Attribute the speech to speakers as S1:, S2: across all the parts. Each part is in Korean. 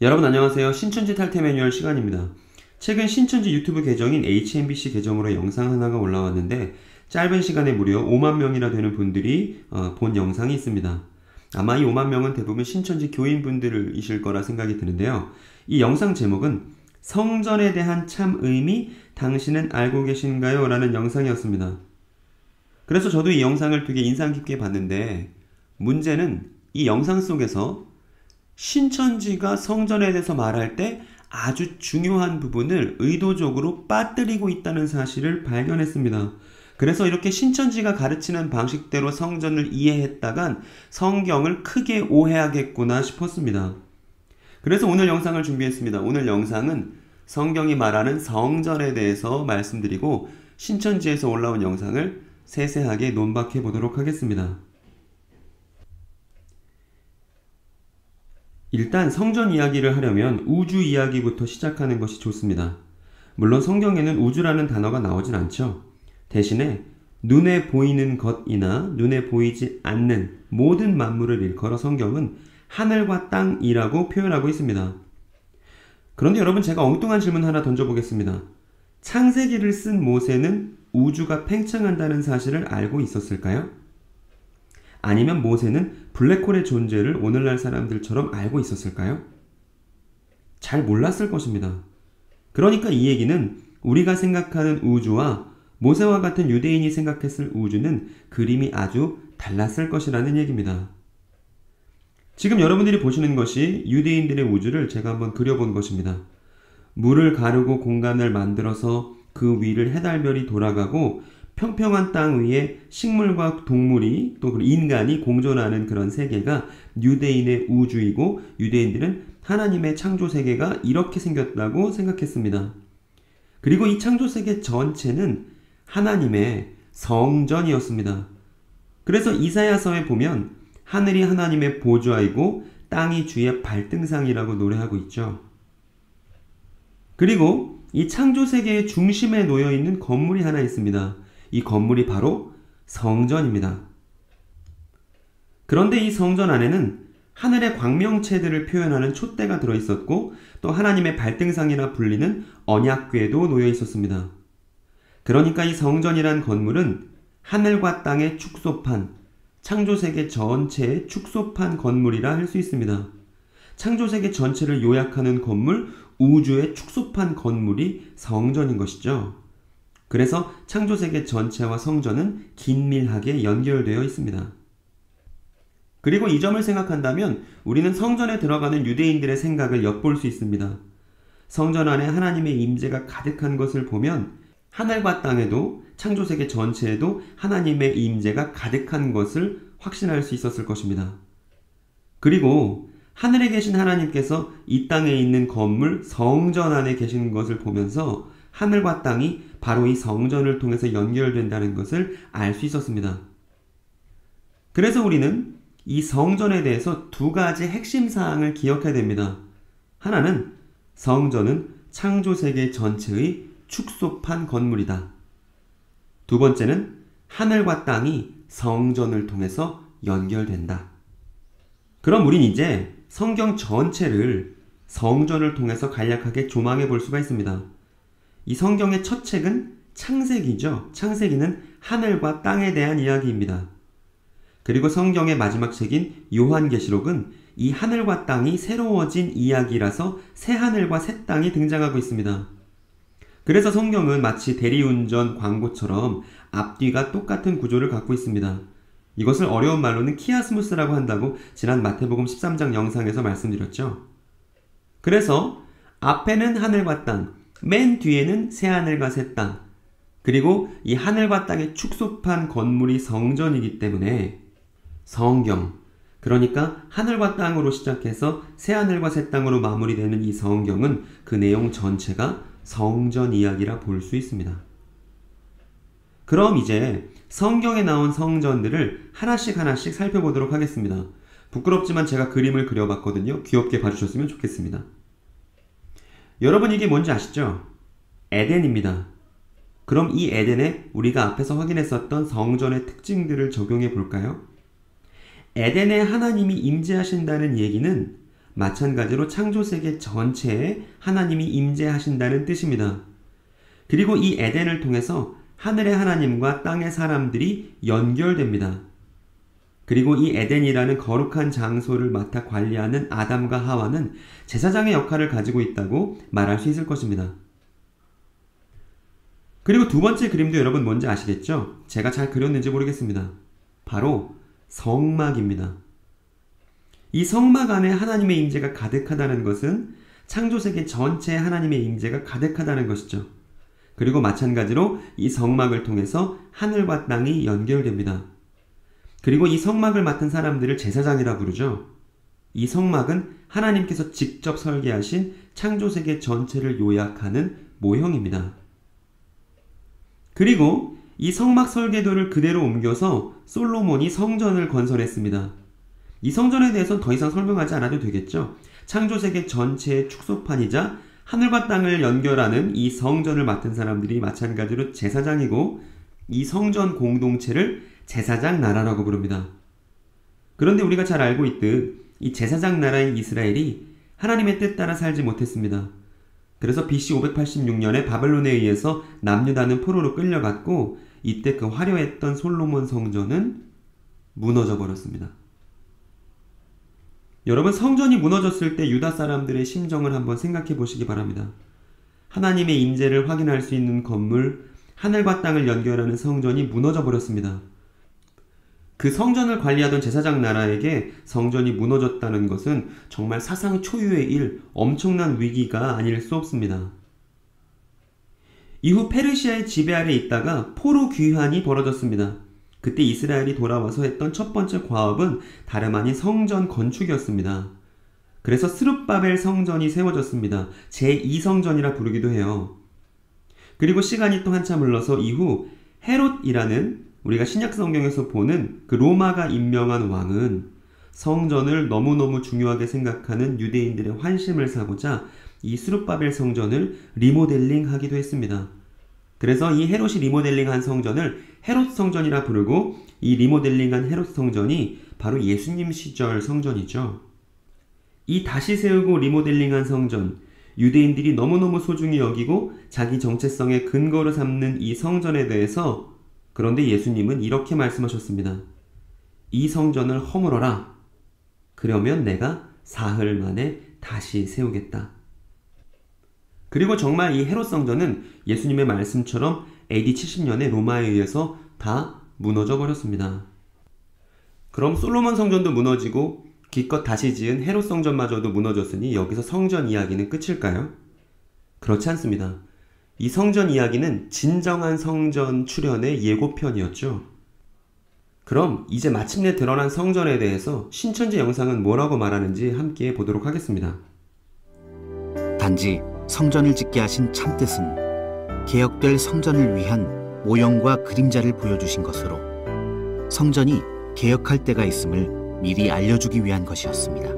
S1: 여러분 안녕하세요. 신천지 탈퇴 매뉴얼 시간입니다. 최근 신천지 유튜브 계정인 HNBC 계정으로 영상 하나가 올라왔는데 짧은 시간에 무려 5만 명이나 되는 분들이 본 영상이 있습니다. 아마 이 5만 명은 대부분 신천지 교인분들이실 거라 생각이 드는데요. 이 영상 제목은 성전에 대한 참 의미 당신은 알고 계신가요? 라는 영상이었습니다. 그래서 저도 이 영상을 되게 인상 깊게 봤는데 문제는 이 영상 속에서 신천지가 성전에 대해서 말할 때 아주 중요한 부분을 의도적으로 빠뜨리고 있다는 사실을 발견했습니다. 그래서 이렇게 신천지가 가르치는 방식대로 성전을 이해했다간 성경을 크게 오해하겠구나 싶었습니다. 그래서 오늘 영상을 준비했습니다. 오늘 영상은 성경이 말하는 성전에 대해서 말씀드리고 신천지에서 올라온 영상을 세세하게 논박해 보도록 하겠습니다. 일단 성전 이야기를 하려면 우주 이야기부터 시작하는 것이 좋습니다. 물론 성경에는 우주라는 단어가 나오진 않죠. 대신에 눈에 보이는 것이나 눈에 보이지 않는 모든 만물을 일컬어 성경은 하늘과 땅이라고 표현하고 있습니다. 그런데 여러분, 제가 엉뚱한 질문 하나 던져보겠습니다. 창세기를 쓴 모세는 우주가 팽창한다는 사실을 알고 있었을까요? 아니면 모세는 블랙홀의 존재를 오늘날 사람들처럼 알고 있었을까요? 잘 몰랐을 것입니다. 그러니까 이 얘기는 우리가 생각하는 우주와 모세와 같은 유대인이 생각했을 우주는 그림이 아주 달랐을 것이라는 얘기입니다. 지금 여러분들이 보시는 것이 유대인들의 우주를 제가 한번 그려본 것입니다. 물을 가르고 공간을 만들어서 그 위를 해달별이 돌아가고 평평한 땅 위에 식물과 동물이 또 인간이 공존하는 그런 세계가 유대인의 우주이고, 유대인들은 하나님의 창조 세계가 이렇게 생겼다고 생각했습니다. 그리고 이 창조 세계 전체는 하나님의 성전이었습니다. 그래서 이사야서에 보면 하늘이 하나님의 보좌이고 땅이 주의 발등상이라고 노래하고 있죠. 그리고 이 창조 세계의 중심에 놓여 있는 건물이 하나 있습니다. 이 건물이 바로 성전입니다. 그런데 이 성전 안에는 하늘의 광명체들을 표현하는 촛대가 들어있었고, 또 하나님의 발등상이라 불리는 언약궤도 놓여 있었습니다. 그러니까 이 성전이란 건물은 하늘과 땅의 축소판, 창조세계 전체의 축소판 건물이라 할 수 있습니다. 창조세계 전체를 요약하는 건물, 우주의 축소판 건물이 성전인 것이죠. 그래서 창조세계 전체와 성전은 긴밀하게 연결되어 있습니다. 그리고 이 점을 생각한다면 우리는 성전에 들어가는 유대인들의 생각을 엿볼 수 있습니다. 성전 안에 하나님의 임재가 가득한 것을 보면 하늘과 땅에도 창조세계 전체에도 하나님의 임재가 가득한 것을 확신할 수 있었을 것입니다. 그리고 하늘에 계신 하나님께서 이 땅에 있는 건물 성전 안에 계신 것을 보면서 하늘과 땅이 바로 이 성전을 통해서 연결된다는 것을 알 수 있었습니다. 그래서 우리는 이 성전에 대해서 두 가지 핵심 사항을 기억해야 됩니다. 하나는 성전은 창조세계 전체의 축소판 건물이다. 두 번째는 하늘과 땅이 성전을 통해서 연결된다. 그럼 우린 이제 성경 전체를 성전을 통해서 간략하게 조망해 볼 수가 있습니다. 이 성경의 첫 책은 창세기죠. 창세기는 하늘과 땅에 대한 이야기입니다. 그리고 성경의 마지막 책인 요한계시록은 이 하늘과 땅이 새로워진 이야기라서 새 하늘과 새 땅이 등장하고 있습니다. 그래서 성경은 마치 대리운전 광고처럼 앞뒤가 똑같은 구조를 갖고 있습니다. 이것을 어려운 말로는 키아스무스라고 한다고 지난 마태복음 13장 영상에서 말씀드렸죠. 그래서 앞에는 하늘과 땅, 맨 뒤에는 새 하늘과 새 땅, 그리고 이 하늘과 땅의 축소판 건물이 성전이기 때문에 성경, 그러니까 하늘과 땅으로 시작해서 새 하늘과 새 땅으로 마무리되는 이 성경은 그 내용 전체가 성전 이야기라 볼 수 있습니다. 그럼 이제 성경에 나온 성전들을 하나씩 하나씩 살펴보도록 하겠습니다. 부끄럽지만 제가 그림을 그려봤거든요. 귀엽게 봐주셨으면 좋겠습니다. 여러분, 이게 뭔지 아시죠? 에덴입니다. 그럼 이 에덴에 우리가 앞에서 확인했었던 성전의 특징들을 적용해 볼까요? 에덴에 하나님이 임재하신다는 얘기는 마찬가지로 창조세계 전체에 하나님이 임재하신다는 뜻입니다. 그리고 이 에덴을 통해서 하늘의 하나님과 땅의 사람들이 연결됩니다. 그리고 이 에덴이라는 거룩한 장소를 맡아 관리하는 아담과 하와는 제사장의 역할을 가지고 있다고 말할 수 있을 것입니다. 그리고 두 번째 그림도 여러분 뭔지 아시겠죠? 제가 잘 그렸는지 모르겠습니다. 바로 성막입니다. 이 성막 안에 하나님의 임재가 가득하다는 것은 창조세계 전체에 하나님의 임재가 가득하다는 것이죠. 그리고 마찬가지로 이 성막을 통해서 하늘과 땅이 연결됩니다. 그리고 이 성막을 맡은 사람들을 제사장이라 부르죠. 이 성막은 하나님께서 직접 설계하신 창조세계 전체를 요약하는 모형입니다. 그리고 이 성막 설계도를 그대로 옮겨서 솔로몬이 성전을 건설했습니다. 이 성전에 대해서는 더 이상 설명하지 않아도 되겠죠. 창조세계 전체의 축소판이자 하늘과 땅을 연결하는 이 성전을 맡은 사람들이 마찬가지로 제사장이고 이 성전 공동체를 제사장 나라라고 부릅니다. 그런데 우리가 잘 알고 있듯 이 제사장 나라인 이스라엘이 하나님의 뜻 따라 살지 못했습니다. 그래서 BC 586년에 바벨론에 의해서 남유다는 포로로 끌려갔고 이때 그 화려했던 솔로몬 성전은 무너져 버렸습니다. 여러분, 성전이 무너졌을 때 유다 사람들의 심정을 한번 생각해 보시기 바랍니다. 하나님의 임재를 확인할 수 있는 건물, 하늘과 땅을 연결하는 성전이 무너져 버렸습니다. 그 성전을 관리하던 제사장 나라에게 성전이 무너졌다는 것은 정말 사상 초유의 일, 엄청난 위기가 아닐 수 없습니다. 이후 페르시아의 지배 아래 있다가 포로 귀환이 벌어졌습니다. 그때 이스라엘이 돌아와서 했던 첫 번째 과업은 다름 아닌 성전 건축이었습니다. 그래서 스룹바벨 성전이 세워졌습니다. 제2성전이라 부르기도 해요. 그리고 시간이 또 한참 흘러서 이후 헤롯이라는 우리가 신약 성경에서 보는 그 로마가 임명한 왕은 성전을 너무너무 중요하게 생각하는 유대인들의 환심을 사고자 이 스룹바벨 성전을 리모델링하기도 했습니다. 그래서 이 헤롯이 리모델링한 성전을 헤롯 성전이라 부르고 이 리모델링한 헤롯 성전이 바로 예수님 시절 성전이죠. 이 다시 세우고 리모델링한 성전, 유대인들이 너무너무 소중히 여기고 자기 정체성의 근거로 삼는 이 성전에 대해서 그런데 예수님은 이렇게 말씀하셨습니다. 이 성전을 허물어라. 그러면 내가 사흘 만에 다시 세우겠다. 그리고 정말 이 헤롯 성전은 예수님의 말씀처럼 AD 70년에 로마에 의해서 다 무너져 버렸습니다. 그럼 솔로몬 성전도 무너지고 기껏 다시 지은 헤롯 성전마저도 무너졌으니 여기서 성전 이야기는 끝일까요? 그렇지 않습니다. 이 성전 이야기는 진정한 성전 출현의 예고편이었죠. 그럼 이제 마침내 드러난 성전에 대해서 신천지 영상은 뭐라고 말하는지 함께 보도록 하겠습니다.
S2: 단지 성전을 짓게 하신 참뜻은 개혁될 성전을 위한 모형과 그림자를 보여주신 것으로 성전이 개혁할 때가 있음을 미리 알려주기 위한 것이었습니다.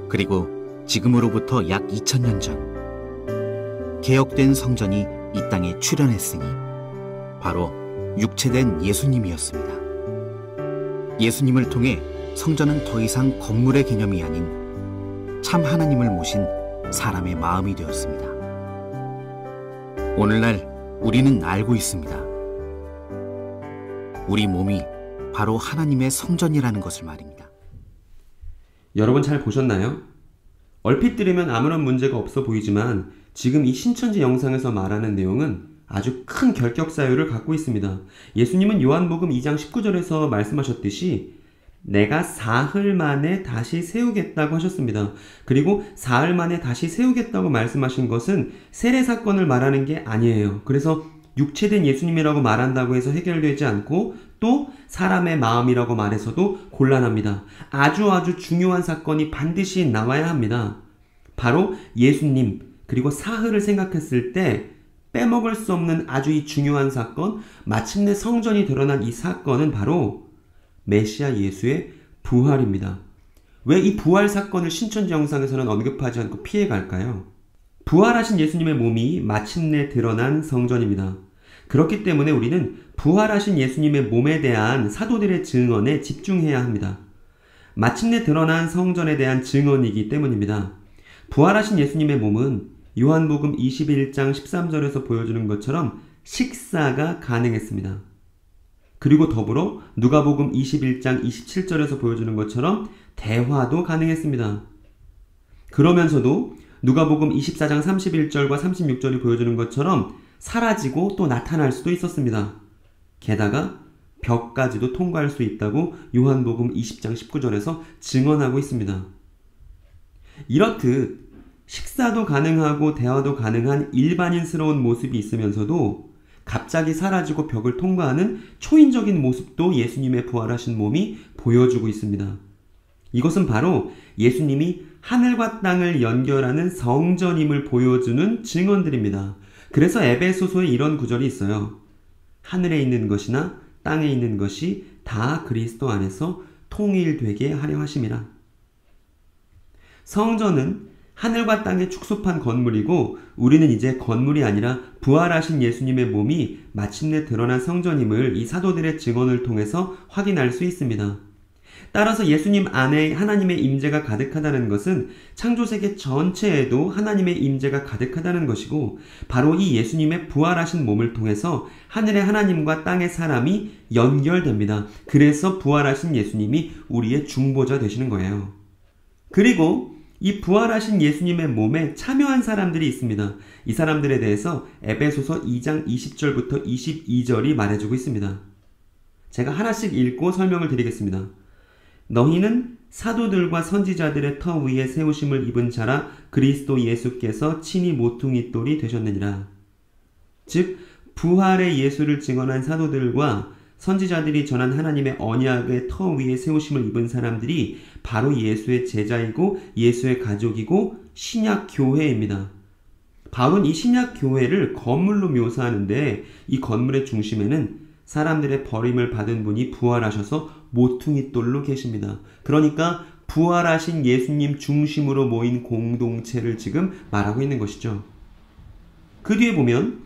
S2: 그리고 지금으로부터 약 2000년 전 개혁된 성전이 이 땅에 출현했으니 바로 육체된 예수님이었습니다. 예수님을 통해 성전은 더 이상 건물의 개념이 아닌 참 하나님을 모신 사람의 마음이 되었습니다. 오늘날 우리는 알고 있습니다. 우리 몸이 바로 하나님의 성전이라는 것을 말입니다.
S1: 여러분 잘 보셨나요? 얼핏 들으면 아무런 문제가 없어 보이지만 지금 이 신천지 영상에서 말하는 내용은 아주 큰 결격사유를 갖고 있습니다. 예수님은 요한복음 2장 19절에서 말씀하셨듯이 내가 사흘 만에 다시 세우겠다고 하셨습니다. 그리고 사흘 만에 다시 세우겠다고 말씀하신 것은 세례 사건을 말하는 게 아니에요. 그래서 육체된 예수님이라고 말한다고 해서 해결되지 않고 또 사람의 마음이라고 말해서도 곤란합니다. 아주 중요한 사건이 반드시 나와야 합니다. 바로 예수님 그리고 사흘을 생각했을 때 빼먹을 수 없는 아주 이 중요한 사건, 마침내 성전이 드러난 이 사건은 바로 메시아 예수의 부활입니다. 왜 이 부활 사건을 신천지 영상에서는 언급하지 않고 피해갈까요? 부활하신 예수님의 몸이 마침내 드러난 성전입니다. 그렇기 때문에 우리는 부활하신 예수님의 몸에 대한 사도들의 증언에 집중해야 합니다. 마침내 드러난 성전에 대한 증언이기 때문입니다. 부활하신 예수님의 몸은 요한복음 21장 13절에서 보여주는 것처럼 식사가 가능했습니다. 그리고 더불어 누가복음 21장 27절에서 보여주는 것처럼 대화도 가능했습니다. 그러면서도 누가복음 24장 31절과 36절이 보여주는 것처럼 사라지고 또 나타날 수도 있었습니다. 게다가 벽까지도 통과할 수 있다고 요한복음 20장 19절에서 증언하고 있습니다. 이렇듯 식사도 가능하고 대화도 가능한 일반인스러운 모습이 있으면서도 갑자기 사라지고 벽을 통과하는 초인적인 모습도 예수님의 부활하신 몸이 보여주고 있습니다. 이것은 바로 예수님이 하늘과 땅을 연결하는 성전임을 보여주는 증언들입니다. 그래서 에베소서에 이런 구절이 있어요. 하늘에 있는 것이나 땅에 있는 것이 다 그리스도 안에서 통일되게 하려 하심이라. 성전은 하늘과 땅에 축소판 건물이고 우리는 이제 건물이 아니라 부활하신 예수님의 몸이 마침내 드러난 성전임을 이 사도들의 증언을 통해서 확인할 수 있습니다. 따라서 예수님 안에 하나님의 임재가 가득하다는 것은 창조세계 전체에도 하나님의 임재가 가득하다는 것이고 바로 이 예수님의 부활하신 몸을 통해서 하늘의 하나님과 땅의 사람이 연결됩니다. 그래서 부활하신 예수님이 우리의 중보자 되시는 거예요. 그리고 이 부활하신 예수님의 몸에 참여한 사람들이 있습니다. 이 사람들에 대해서 에베소서 2장 20절부터 22절이 말해주고 있습니다. 제가 하나씩 읽고 설명을 드리겠습니다. 너희는 사도들과 선지자들의 터 위에 세우심을 입은 자라 그리스도 예수께서 친히 모퉁이 돌이 되셨느니라. 즉 부활의 예수를 증언한 사도들과 선지자들이 전한 하나님의 언약의 터 위에 세우심을 입은 사람들이 바로 예수의 제자이고 예수의 가족이고 신약 교회입니다. 바울은 이 신약 교회를 건물로 묘사하는데 이 건물의 중심에는 사람들의 버림을 받은 분이 부활하셔서 모퉁이 돌로 계십니다. 그러니까 부활하신 예수님 중심으로 모인 공동체를 지금 말하고 있는 것이죠. 그 뒤에 보면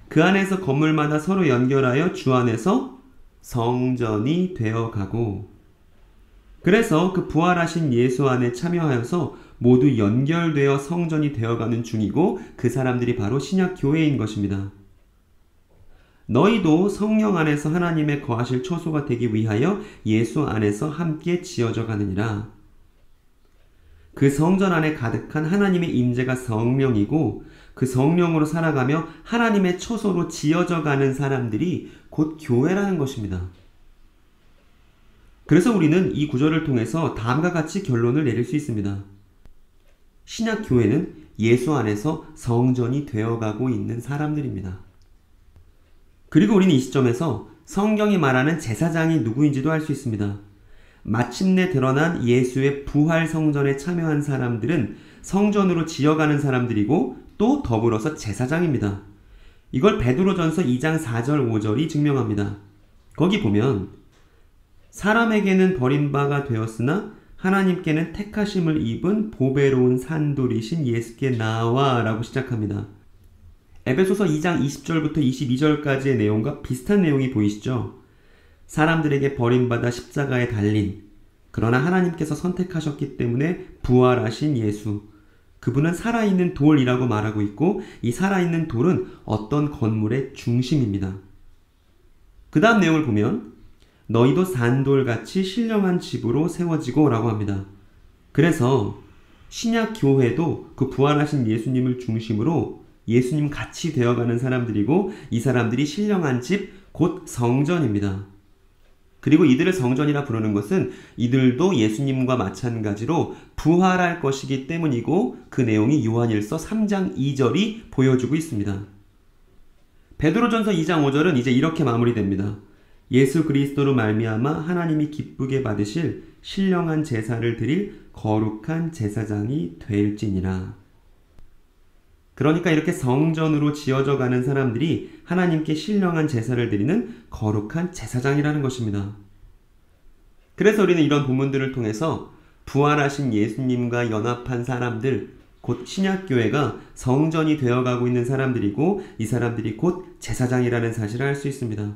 S1: 그 안에서 건물마다 서로 연결하여 주 안에서 성전이 되어가고, 그래서 그 부활하신 예수 안에 참여하여서 모두 연결되어 성전이 되어가는 중이고 그 사람들이 바로 신약 교회인 것입니다. 너희도 성령 안에서 하나님의 거하실 초소가 되기 위하여 예수 안에서 함께 지어져 가느니라. 그 성전 안에 가득한 하나님의 임재가 성령이고 그 성령으로 살아가며 하나님의 초소로 지어져 가는 사람들이 곧 교회라는 것입니다. 그래서 우리는 이 구절을 통해서 다음과 같이 결론을 내릴 수 있습니다. 신약 교회는 예수 안에서 성전이 되어가고 있는 사람들입니다. 그리고 우리는 이 시점에서 성경이 말하는 제사장이 누구인지도 알 수 있습니다. 마침내 드러난 예수의 부활 성전에 참여한 사람들은 성전으로 지어가는 사람들이고 또 더불어서 제사장입니다. 이걸 베드로전서 2장 4절 5절이 증명합니다. 거기 보면 사람에게는 버림바가 되었으나 하나님께는 택하심을 입은 보배로운 산돌이신 예수께 나와 라고 시작합니다. 에베소서 2장 20절부터 22절까지의 내용과 비슷한 내용이 보이시죠? 사람들에게 버림받아 십자가에 달린, 그러나 하나님께서 선택하셨기 때문에 부활하신 예수, 그분은 살아있는 돌이라고 말하고 있고 이 살아있는 돌은 어떤 건물의 중심입니다. 그 다음 내용을 보면 너희도 산돌같이 신령한 집으로 세워지고 라고 합니다. 그래서 신약 교회도 그 부활하신 예수님을 중심으로 예수님 같이 되어가는 사람들이고 이 사람들이 신령한 집, 곧 성전입니다. 그리고 이들을 성전이라 부르는 것은 이들도 예수님과 마찬가지로 부활할 것이기 때문이고 그 내용이 요한일서 3장 2절이 보여주고 있습니다. 베드로전서 2장 5절은 이제 이렇게 마무리됩니다. 예수 그리스도로 말미암아 하나님이 기쁘게 받으실 신령한 제사를 드릴 거룩한 제사장이 될지니라. 그러니까 이렇게 성전으로 지어져 가는 사람들이 하나님께 신령한 제사를 드리는 거룩한 제사장이라는 것입니다. 그래서 우리는 이런 본문들을 통해서 부활하신 예수님과 연합한 사람들, 곧 신약교회가 성전이 되어가고 있는 사람들이고 이 사람들이 곧 제사장이라는 사실을 알 수 있습니다.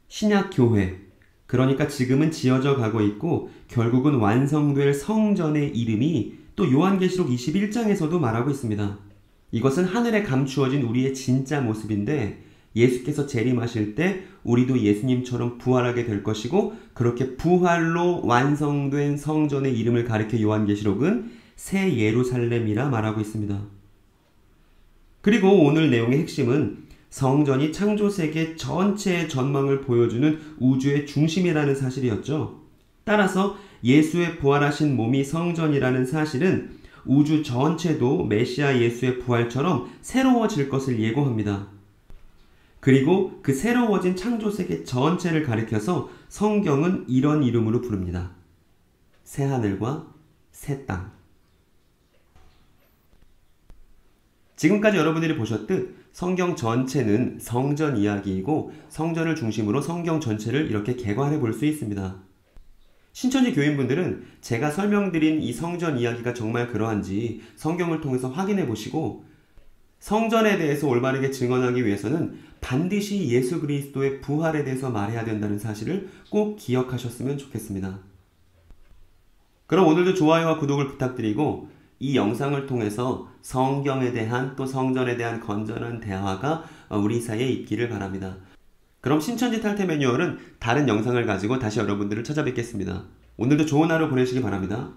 S1: 신약교회, 그러니까 지금은 지어져 가고 있고 결국은 완성될 성전의 이름이 또 요한계시록 21장에서도 말하고 있습니다. 이것은 하늘에 감추어진 우리의 진짜 모습인데 예수께서 재림하실 때 우리도 예수님처럼 부활하게 될 것이고 그렇게 부활로 완성된 성전의 이름을 가리켜 요한계시록은 새 예루살렘이라 말하고 있습니다. 그리고 오늘 내용의 핵심은 성전이 창조세계 전체의 전망을 보여주는 우주의 중심이라는 사실이었죠. 따라서 예수의 부활하신 몸이 성전이라는 사실은 우주 전체도 메시아 예수의 부활처럼 새로워질 것을 예고합니다. 그리고 그 새로워진 창조세계 전체를 가리켜서 성경은 이런 이름으로 부릅니다. 새하늘과 새 땅. 지금까지 여러분들이 보셨듯 성경 전체는 성전 이야기이고 성전을 중심으로 성경 전체를 이렇게 개관해 볼 수 있습니다. 신천지 교인분들은 제가 설명드린 이 성전 이야기가 정말 그러한지 성경을 통해서 확인해 보시고 성전에 대해서 올바르게 증언하기 위해서는 반드시 예수 그리스도의 부활에 대해서 말해야 된다는 사실을 꼭 기억하셨으면 좋겠습니다. 그럼 오늘도 좋아요와 구독을 부탁드리고 이 영상을 통해서 성경에 대한 또 성전에 대한 건전한 대화가 우리 사이에 있기를 바랍니다. 그럼 신천지 탈퇴 매뉴얼은 다른 영상을 가지고 다시 여러분들을 찾아뵙겠습니다. 오늘도 좋은 하루 보내시기 바랍니다.